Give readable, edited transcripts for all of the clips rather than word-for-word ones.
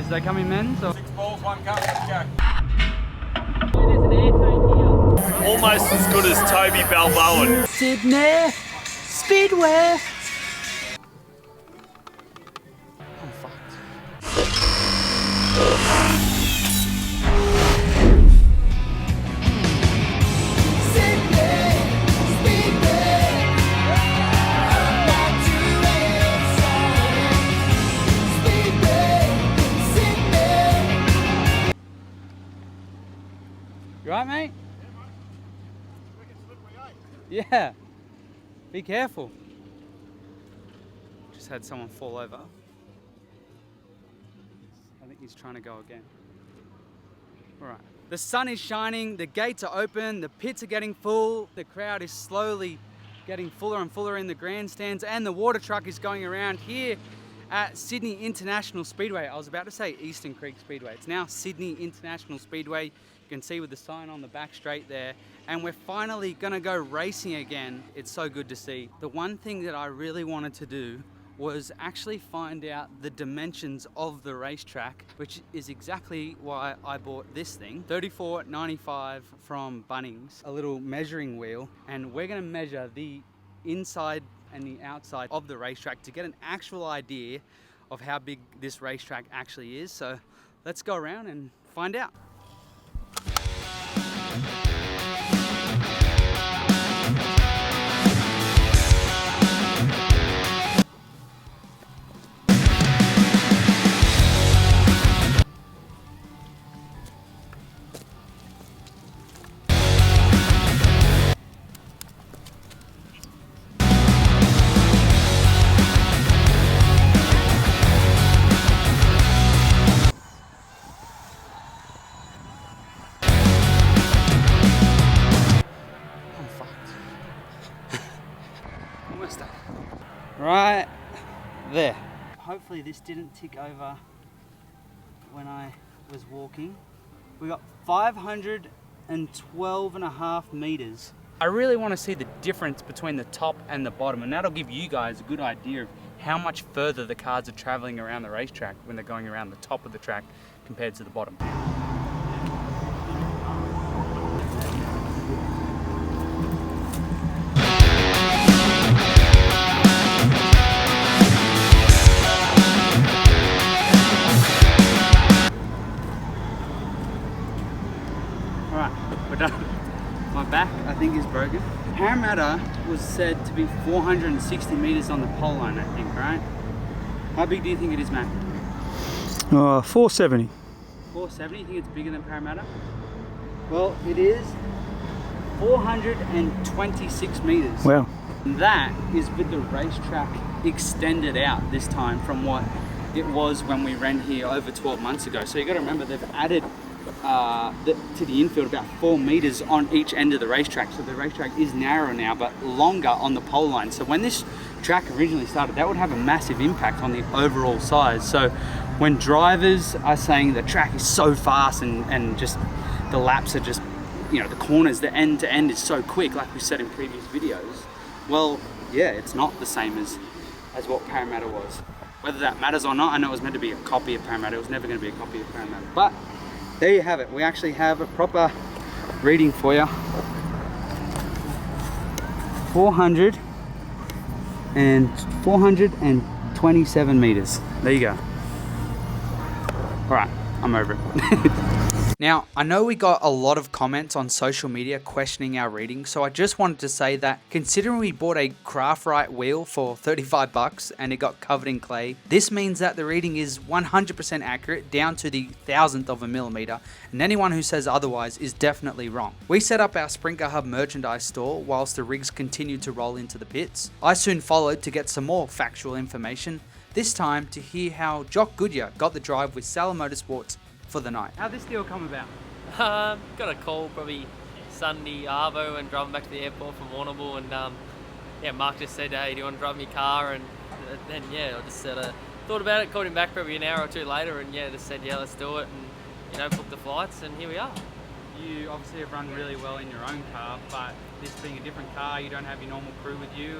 Do they come in men's or? 6 balls, 1 cup, let's go. There's an air tank here. Almost as good as Toby Balboa. Sydney Speedway. I'm fucked. You right, mate? Yeah. Be careful. Just had someone fall over. I think he's trying to go again. All right. The sun is shining, the gates are open, the pits are getting full, the crowd is slowly getting fuller and fuller in the grandstands, and the water truck is going around here at Sydney International Speedway. I was about to say Eastern Creek Speedway. It's now Sydney International Speedway. You can see with the sign on the back straight there. And we're finally gonna go racing again. It's so good to see. The one thing that I really wanted to do was actually find out the dimensions of the racetrack, which is exactly why I bought this thing. $34.95 from Bunnings, a little measuring wheel. And we're gonna measure the inside and the outside of the racetrack to get an actual idea of how big this racetrack actually is. So let's go around and find out. Right there. Hopefully this didn't tick over when I was walking. We got 512.5 meters. I really want to see the difference between the top and the bottom, and that'll give you guys a good idea of how much further the cars are traveling around the racetrack when they're going around the top of the track compared to the bottom. We're done. My back, I think, is broken. Parramatta was said to be 460 meters on the pole line, I think, right? How big do you think it is, Matt? 470. 470? You think it's bigger than Parramatta? Well, it is 426 meters. Wow. And that is with the racetrack extended out this time from what it was when we ran here over 12 months ago. So you got to remember they've added to the infield about 4 meters on each end of the racetrack. So the racetrack is narrow now, but longer on the pole line. So when this track originally started, that would have a massive impact on the overall size. So when drivers are saying the track is so fast and just the laps are just, you know, the corners, the end to end is so quick, like we said in previous videos, well, yeah, it's not the same as what Parramatta was. Whether that matters or not, I know it was meant to be a copy of Parramatta. It was never going to be a copy of Parramatta. But there you have it. We actually have a proper reading for you. 427 meters. There you go. All right, I'm over it. Now, I know we got a lot of comments on social media questioning our reading, so I just wanted to say that considering we bought a craft right wheel for 35 bucks and it got covered in clay, this means that the reading is 100% accurate down to the thousandth of a millimeter, and anyone who says otherwise is definitely wrong. We set up our Sprinkler Hub merchandise store whilst the rigs continued to roll into the pits. I soon followed to get some more factual information, this time to hear how Jock Goodyear got the drive with Salah Motorsports for the night. How'd this deal come about? Got a call probably Sunday arvo and driving back to the airport from Warrnambool, and yeah, Mark just said, hey, do you want to drive me car? And then yeah, I just thought about it, called him back probably an hour or two later, and yeah, just said, yeah, let's do it, and you know, booked the flights, and here we are. You obviously have run really well in your own car, but this being a different car, you don't have your normal crew with you.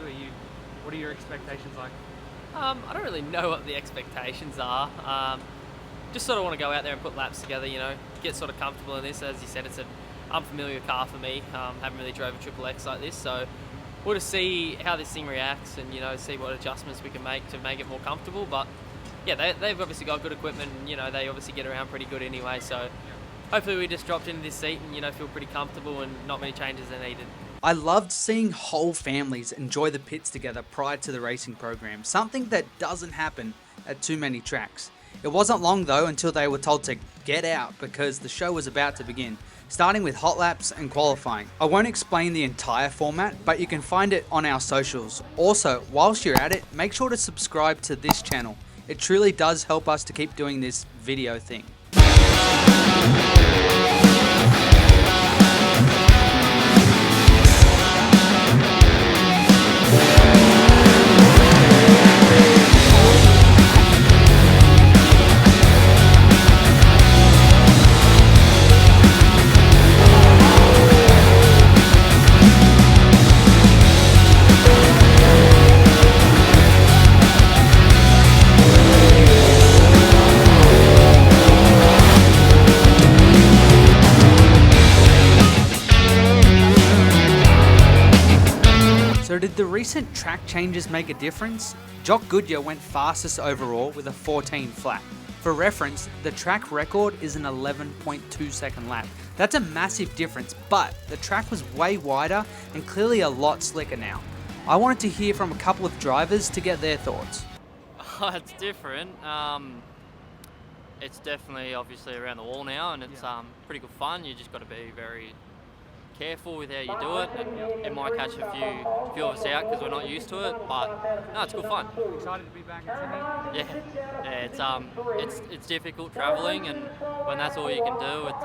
What are your expectations like? I don't really know what the expectations are. just sort of want to go out there and put laps together, you know, get sort of comfortable in this. As you said, it's an unfamiliar car for me. Haven't really drove a Triple X like this, so we'll just see how this thing reacts and, you know, see what adjustments we can make to make it more comfortable. But yeah, they've obviously got good equipment, and, you know, they obviously get around pretty good anyway, so hopefully we just dropped into this seat and, you know, feel pretty comfortable and not many changes are needed. I loved seeing whole families enjoy the pits together prior to the racing program, something that doesn't happen at too many tracks. It wasn't long though until they were told to get out because the show was about to begin, starting with hot laps and qualifying. I won't explain the entire format, but you can find it on our socials. Also, whilst you're at it, make sure to subscribe to this channel. It truly does help us to keep doing this video thing. So did the recent track changes make a difference? Jock Goodyear went fastest overall with a 14 flat. For reference, the track record is an 11.2 second lap. That's a massive difference, but the track was way wider and clearly a lot slicker now. I wanted to hear from a couple of drivers to get their thoughts. Oh, it's different. It's definitely obviously around the wall now, and it's pretty good fun. You just got to be very careful with how you do it. It might catch a few of us out because we're not used to it, but no, it's good fun. Excited to be back in Sydney? Yeah, it's difficult travelling, and when that's all you can do, it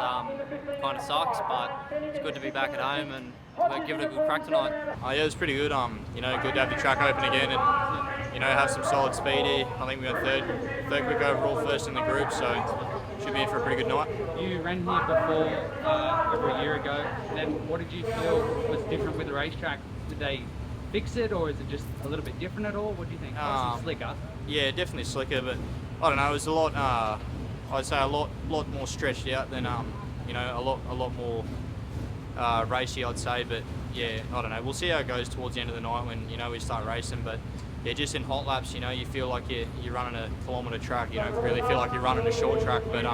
kind of sucks. But it's good to be back at home, and we'll give it a good crack tonight. Yeah, it was pretty good. You know, good to have the track open again, and you know, have some solid speed here. I think we got third quick overall, first in the group, so should be in for a pretty good night. You ran here before over a year ago. Then what did you feel was different with the racetrack? Did they fix it, or is it just a little bit different at all? What do you think? Obviously slicker. Yeah, definitely slicker, but I don't know. It was a lot. I'd say a lot more stretched out than you know, a lot more racy, I'd say. But yeah, I don't know. We'll see how it goes towards the end of the night when, you know, we start racing. But yeah, just in hot laps, you know, you feel like you're running a kilometre track. You don't really feel like you're running a short track. But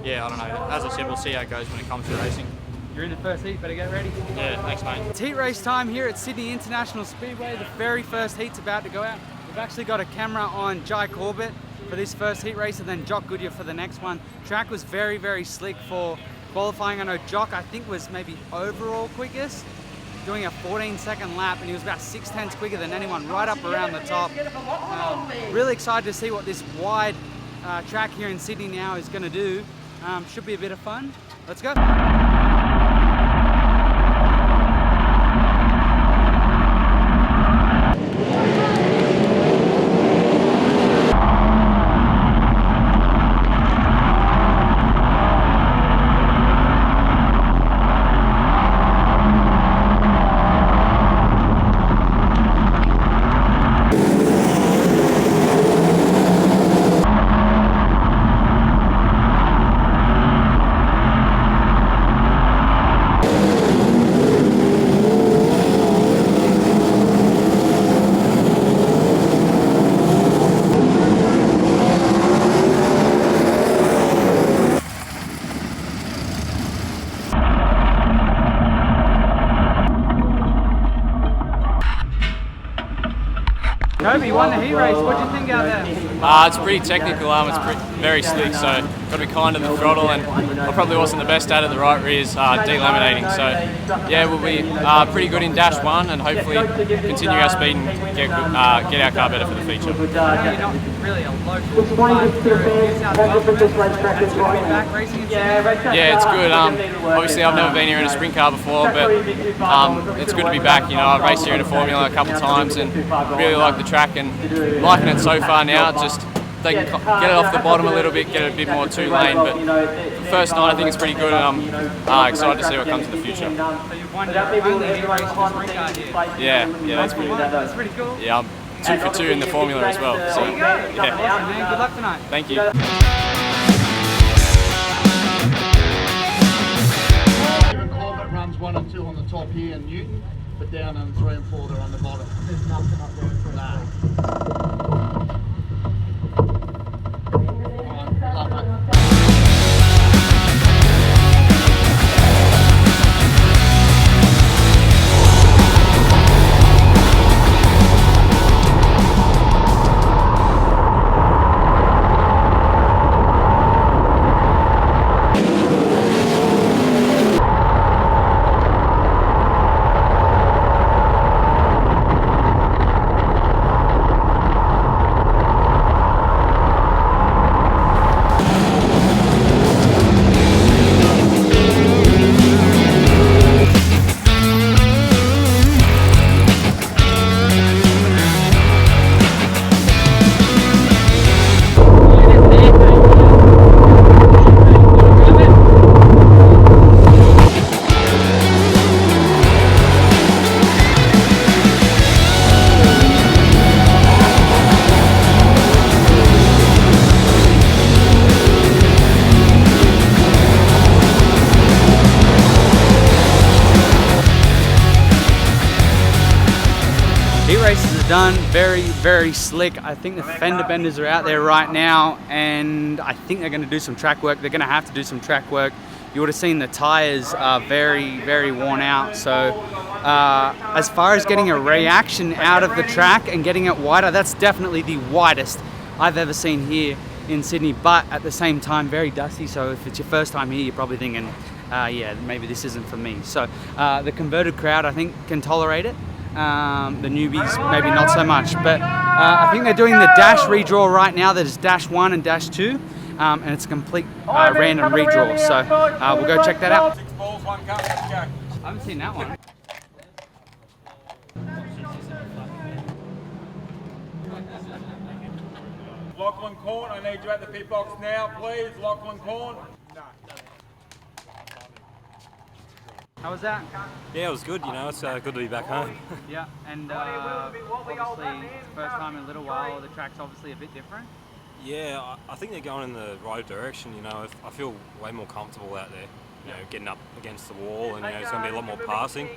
yeah, I don't know. As I said, we'll see how it goes when it comes to racing. You're in the first heat, better get ready. Yeah, thanks, mate. It's heat race time here at Sydney International Speedway. The very first heat's about to go out. We've actually got a camera on Jai Corbett for this first heat race, and then Jock Goodyear for the next one. Track was very, very slick for qualifying. I know Jock, I think, was maybe overall quickest, doing a 14-second lap, and he was about 6/10 quicker than anyone right up around the top. Really excited to see what this wide track here in Sydney now is going to do. Should be a bit of fun. Let's go. Kobe, you won the heat race. What do you think out there? It's pretty technical. It's very slick, so got to be kind to the throttle, and I probably wasn't the best at it. The right rear is delaminating, so yeah, we'll be pretty good in Dash 1 and hopefully continue our speed and get our car better for the feature. You're not really a local but you're in New South Wales, that's good to be back racing in Sydney. Yeah, it's good. Obviously, I've never been here in a sprint car before, but it's good to be back. You know, I've raced here in a Formula a couple of times and really like the track and liking it so far now. Just they can get it off the bottom a little bit, get it a bit more two-lane, but the first night I think it's pretty good, and I'm excited to see what comes in the future. So you've won your only heat race in a sprint car here. Yeah, That's pretty cool. Yeah, I'm 2 for 2 in the Formula as well. So, There you go. yeah. Awesome, man. Good luck tonight. Thank you. turns 1 and 2 on the top here in Newton, but down in 3 and 4 they're on the bottom. There's nothing up there. Nah. Alright, good luck, mate. Heat races are done, very slick. I think the fender benders are out there right now, and I think they're going to do some track work. They're going to have to do some track work. You would have seen the tires are very worn out. So as far as getting a reaction out of the track and getting it wider, that's definitely the widest I've ever seen here in Sydney, but at the same time very dusty. So if it's your first time here, you're probably thinking, yeah, maybe this isn't for me. So the converted crowd, I think, can tolerate it. The newbies maybe not so much, but I think they're doing the dash redraw right now. There's dash 1 and dash 2, and it's a complete random redraw, so we'll go check that out. 6 balls, 1 cup, let's go. I haven't seen that one. Lachlan Corn, I need you at the pit box now, please. Lachlan Corn. No. How was that? Yeah, it was good, you know, it's good to be back home. Yeah, and obviously it's the first time in a little while. The track's obviously a bit different. Yeah, I think they're going in the right direction, you know. I feel way more comfortable out there, you know, getting up against the wall, and, you know, there's going to be a lot more passing.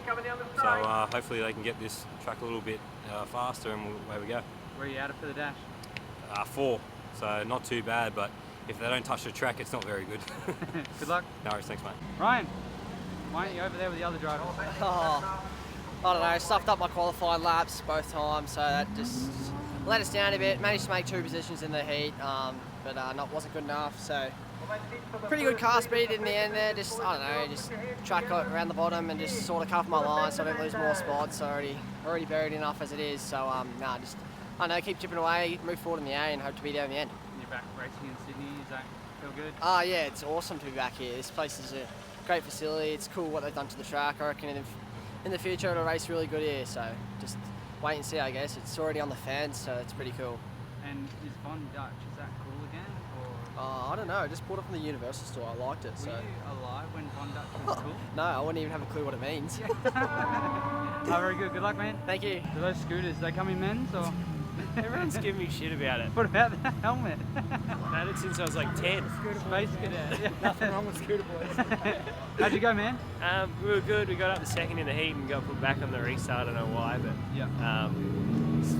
So hopefully they can get this track a little bit faster, and away we go. Where are you at for the dash? 4, so not too bad, but if they don't touch the track, it's not very good. Good luck. No worries, thanks, mate. Ryan, why aren't you over there with the other drivers? Oh, I don't know, stuffed up my qualifying laps both times, so that just let us down a bit. Managed to make 2 positions in the heat, but wasn't good enough. So pretty good car speed in the end there. Just, I don't know, just track around the bottom and just sort of cover my line so I don't lose more spots. Already buried enough as it is. So just, I don't know, keep chipping away, move forward in the A, and hope to be there in the end. You're back racing in Sydney. Does that feel good? Yeah, it's awesome to be back here. This place is a great facility. It's cool what they've done to the track. I reckon in the future it'll race really good here. So just wait and see, I guess. It's already on the fence, so it's pretty cool. And is Von Dutch, is that cool again? Or? I don't know. I just bought it from the Universal store. I liked it. Were you alive when Von Dutch was cool? No, I wouldn't even have a clue what it means. Very good. Good luck, man. Thank you. Do those scooters, they come in men's or? Everyone's giving me shit about it. What about the helmet? I've had it since I was like 10. Space Cadet. Nothing wrong with scooter boys. How'd you go, man? We were good. We got up the second in the heat and got put back on the restart. I don't know why, but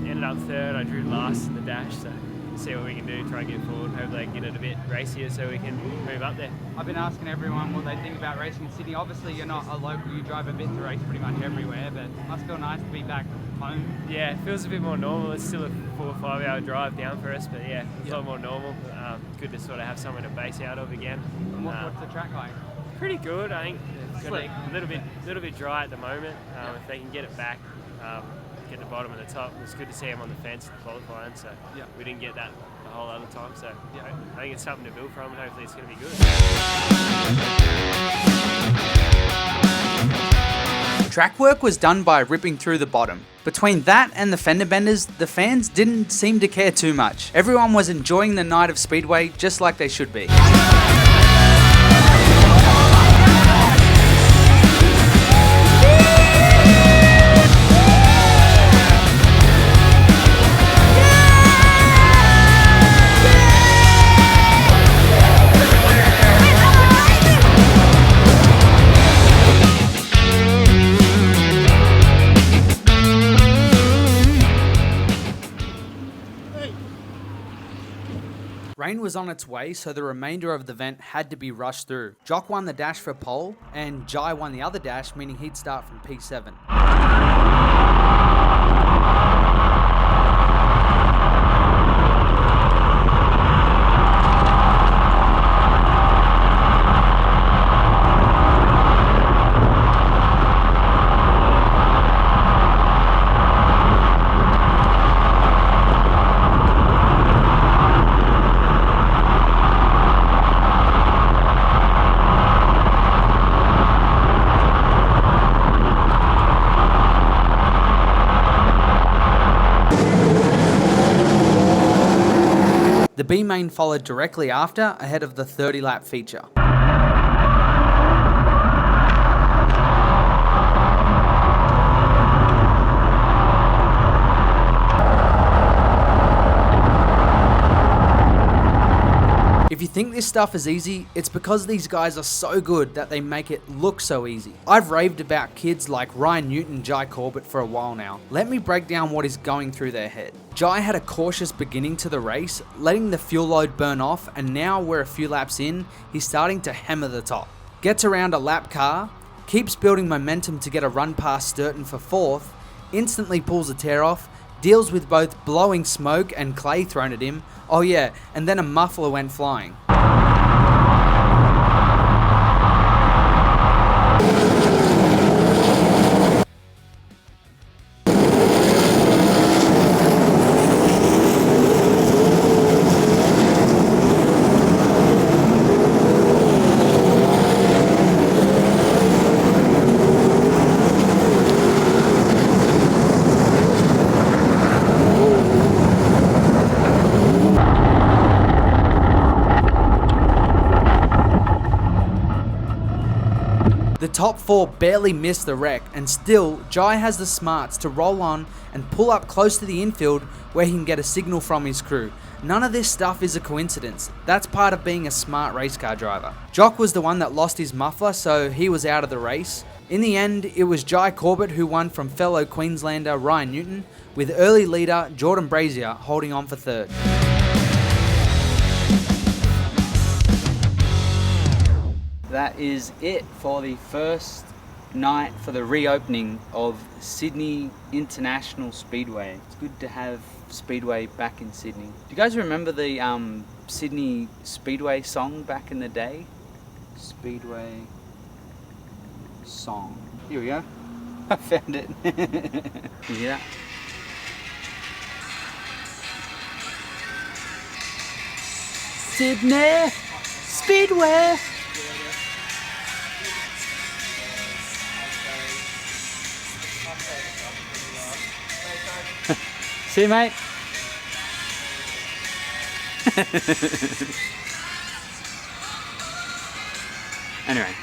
ended up third. I drew last in the dash, so see what we can do, try and get forward. Hopefully I can get it a bit racier so we can move up there. I've been asking everyone what they think about racing in Sydney. Obviously you're not a local, you drive a bit to race pretty much everywhere, but it must feel nice to be back home. Yeah, it feels a bit more normal. It's still a 4 or 5 hour drive down for us, but yeah, it's a lot more normal. Good to sort of have somewhere to base out of again. And what's the track like? Pretty good, I think. Slick. A little bit dry at the moment. If they can get it back, get the bottom and the top. It was good to see them on the fence qualifying, so we didn't get that the whole other time. So I think it's something to build from, and hopefully it's going to be good. Track work was done by ripping through the bottom. Between that and the fender benders, the fans didn't seem to care too much. Everyone was enjoying the night of Speedway just like they should be. Rain was on its way, so the remainder of the event had to be rushed through. Jock won the dash for pole, and Jai won the other dash, meaning he'd start from P7. The B main followed directly after, ahead of the 30-lap feature. If you think this stuff is easy, it's because these guys are so good that they make it look so easy. I've raved about kids like Ryan Newton and Jai Corbett for a while now. Let me break down what is going through their head. Jai had a cautious beginning to the race, letting the fuel load burn off, and now we're a few laps in, he's starting to hammer the top. Gets around a lap car, keeps building momentum to get a run past Sturton for 4th, instantly pulls a tear off, deals with both blowing smoke and clay thrown at him. Oh yeah, and then a muffler went flying. The top 4 barely missed the wreck, and still, Jai has the smarts to roll on and pull up close to the infield where he can get a signal from his crew. None of this stuff is a coincidence. That's part of being a smart race car driver. Jock was the one that lost his muffler, so he was out of the race. In the end, it was Jai Corbett who won from fellow Queenslander Ryan Newton, with early leader Jordan Brazier holding on for 3rd. That is it for the first night for the reopening of Sydney International Speedway. It's good to have Speedway back in Sydney. Do you guys remember the Sydney Speedway song back in the day? Speedway song. Here we go. I found it. You hear that? Sydney Speedway. See you, mate. Anyway,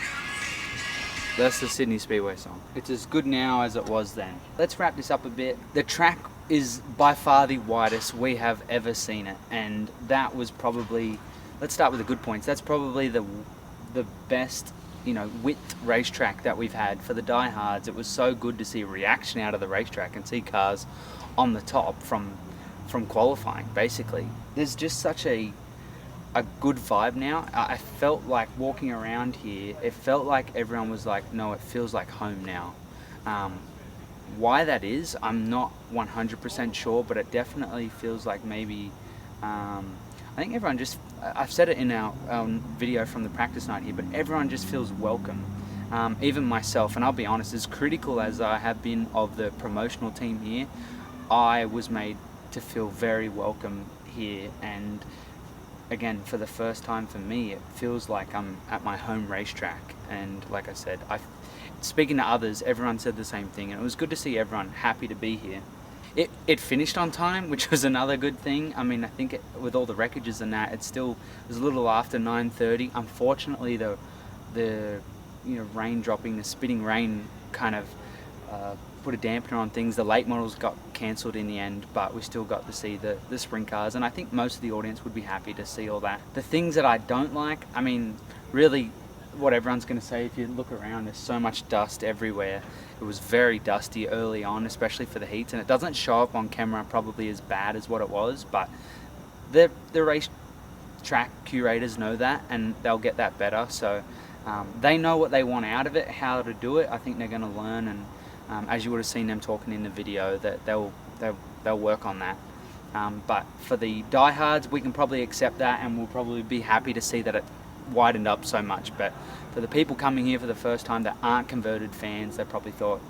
that's the Sydney Speedway song. It's as good now as it was then. Let's wrap this up a bit. The track is by far the widest we have ever seen it, and that was probably, let's start with the good points. That's probably the best, width racetrack that we've had for the diehards. It was so good to see a reaction out of the racetrack and see cars on the top from qualifying. Basically, there's just such a good vibe now. I felt like walking around here, it felt like everyone was like, no, it feels like home now. Why that is, I'm not 100% sure, but it definitely feels like maybe I think everyone just, I've said it in our video from the practice night here, but everyone just feels welcome. Even myself, and I'll be honest, as critical as I have been of the promotional team here, I was made to feel very welcome here, and again, for the first time for me, it feels like I'm at my home racetrack. And like I said, speaking to others, everyone said the same thing, and it was good to see everyone happy to be here. It finished on time, which was another good thing. I mean, I think with all the wreckages and that, it was a little after 9:30. Unfortunately, the rain dropping, the spitting rain kind of put a dampener on things. The late models got cancelled in the end, but we still got to see the sprint cars, and I think most of the audience would be happy to see all that. The things that I don't like, I mean, really what everyone's going to say, if you look around, there's so much dust everywhere. It was very dusty early on, especially for the heats, and it doesn't show up on camera probably as bad as what it was, but the track curators know that, and they'll get that better. So they know what they want out of it, how to do it. I think they're going to learn, and as you would have seen them talking in the video, that they'll work on that. But for the diehards, we can probably accept that, and we'll probably be happy to see that it widened up so much. But for the people coming here for the first time that aren't converted fans, they probably thought,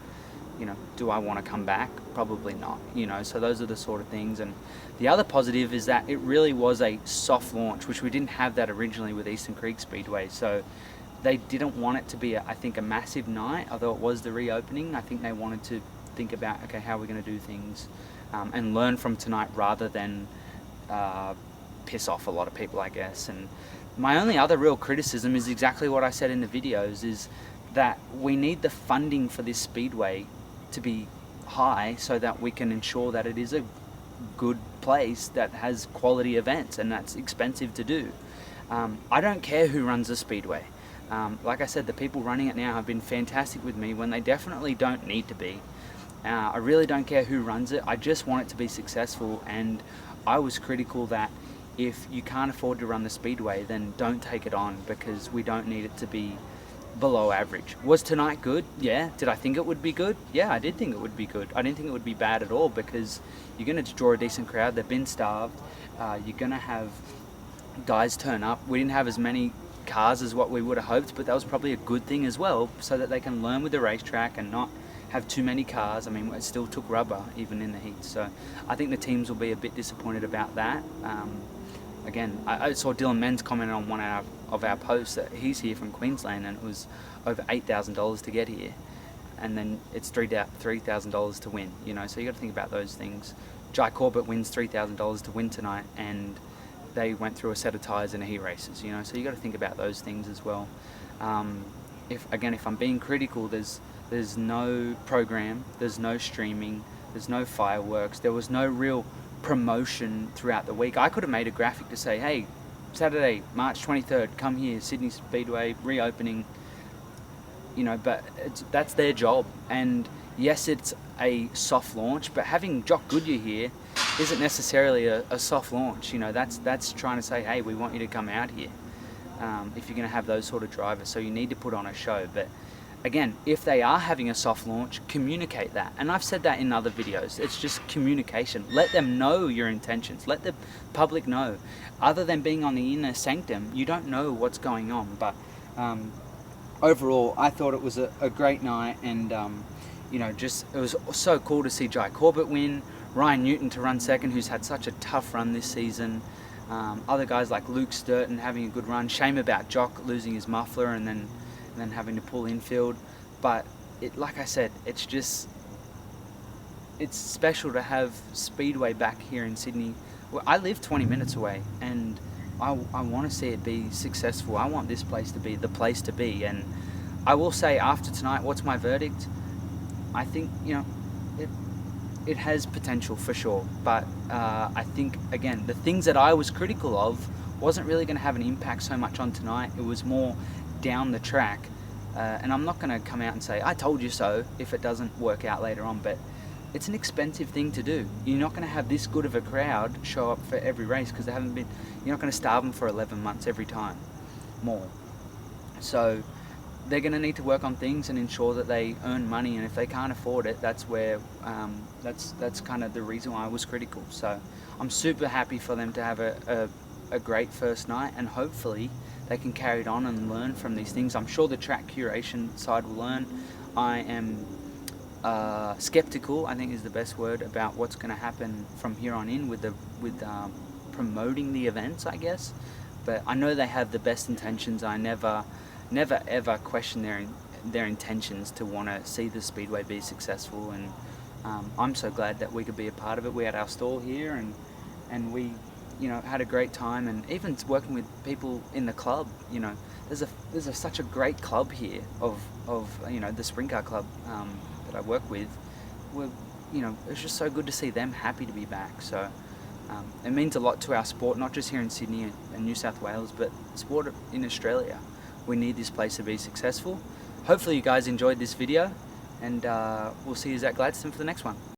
you know, do I want to come back? Probably not, you know. So those are the sort of things. And the other positive is that it really was a soft launch, which we didn't have that originally with Eastern Creek Speedway. So they didn't want it to be, I think, a massive night, although it was the reopening. I think they wanted to think about, okay, how are we going to do things, and learn from tonight rather than piss off a lot of people, I guess. And my only other real criticism is exactly what I said in the videos, is that we need the funding for this speedway to be high so that we can ensure that it is a good place that has quality events, and that's expensive to do. I don't care who runs the speedway. Like I said, the people running it now have been fantastic with me when they definitely don't need to be. I really don't care who runs it. I just want it to be successful, and I was critical that if you can't afford to run the speedway, then don't take it on, because we don't need it to be below average. Was tonight good? Yeah. Did I think it would be good? Yeah, I did think it would be good. I didn't think it would be bad at all, because you're going to draw a decent crowd. They've been starved. You're going to have guys turn up. We didn't have as many cars as what we would have hoped, but that was probably a good thing as well, so that they can learn with the racetrack and not have too many cars. I mean, it still took rubber even in the heat, so I think the teams will be a bit disappointed about that. Again, I saw Dylan Menz comment on one of our posts that he's here from Queensland, and it was over $8,000 to get here, and then it's $3,000 to win, you know, so you got to think about those things. Jai Corbett wins $3,000 to win tonight, and they went through a set of tyres in a heat races, you know, so you got to think about those things as well. If I'm being critical, there's no program, there's no streaming, there's no fireworks, there was no real promotion throughout the week. I could have made a graphic to say, hey, Saturday, March 23rd, come here, Sydney Speedway, reopening, you know, but that's their job. And yes, it's a soft launch, but having Jock Goodyear here isn't necessarily a soft launch, you know, that's trying to say, hey, we want you to come out here, if you're going to have those sort of drivers, so you need to put on a show. But again, if they are having a soft launch, communicate that. And I've said that in other videos. It's just communication. Let them know your intentions. Let the public know. Other than being on the inner sanctum, you don't know what's going on. But overall, I thought it was a great night, and you know, just it was so cool to see Jai Corbett win, Ryan Newton to run second, who's had such a tough run this season. Other guys like Luke Sturton having a good run. Shame about Jock losing his muffler and then having to pull infield. But like I said, it's special to have Speedway back here in Sydney. Well, I live 20 minutes away, and I want to see it be successful. I want this place to be the place to be. And I will say, after tonight, what's my verdict? I think, you know, it has potential for sure, but I think, again, the things that I was critical of wasn't really going to have an impact so much on tonight. It was more down the track, and I'm not going to come out and say I told you so if it doesn't work out later on, but it's an expensive thing to do. You're not going to have this good of a crowd show up for every race, because they haven't been. You're not going to starve them for 11 months every time more. So they're going to need to work on things and ensure that they earn money, and if they can't afford it, that's where that's kind of the reason why I was critical. So I'm super happy for them to have a great first night, and hopefully they can carry it on and learn from these things. I'm sure the track curation side will learn. I am skeptical, I think is the best word, about what's going to happen from here on in with promoting the events, I guess. But I know they have the best intentions. I never ever question their intentions to want to see the Speedway be successful, and I'm so glad that we could be a part of it. We had our stall here, and we, you know, had a great time, and even working with people in the club. You know, there's such a great club here of you know, the Sprint Car Club that I work with. You know, it's just so good to see them happy to be back. So it means a lot to our sport, not just here in Sydney and New South Wales, but sport in Australia. We need this place to be successful. Hopefully you guys enjoyed this video, and we'll see you at Gladstone for the next one.